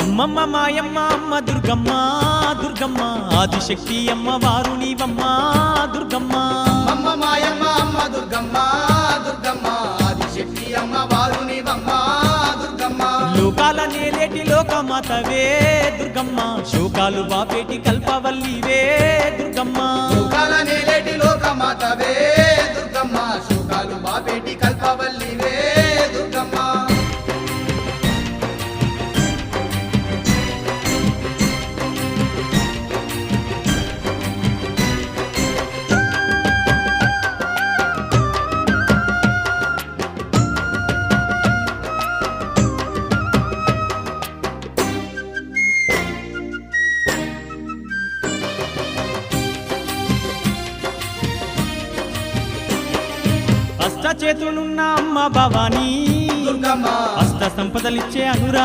అమ్మమ్మ మాయమ్మ అమ్మ దుర్గమ్మ దుర్గమ్మ ఆదిశక్తి అమ్మ వారు నీవమ్మ దుర్గమ్మ అమ్మ మాయమ్మ అమ్మ దుర్గమ్మ దుర్గమ్మ ఆదిశక్తి అమ్మ వారు నీవమ్మ దుర్గమ్మ లోకాల నేలేటి లోకమాతవే దుర్గమ్మ శోకాలు బాపేటి కల్పవల్లివే దుర్గమ్మ లోకాల నేలేటి లోకమాతవే దుర్గమ్మ శోకాలు బాపేటి కల్పవల్లివే దుర్గమ్మ అష్ట చేతులున్న అమ్మ భవానీ దుర్గమ్మ అష్ట సంపదలిచ్చే అనురా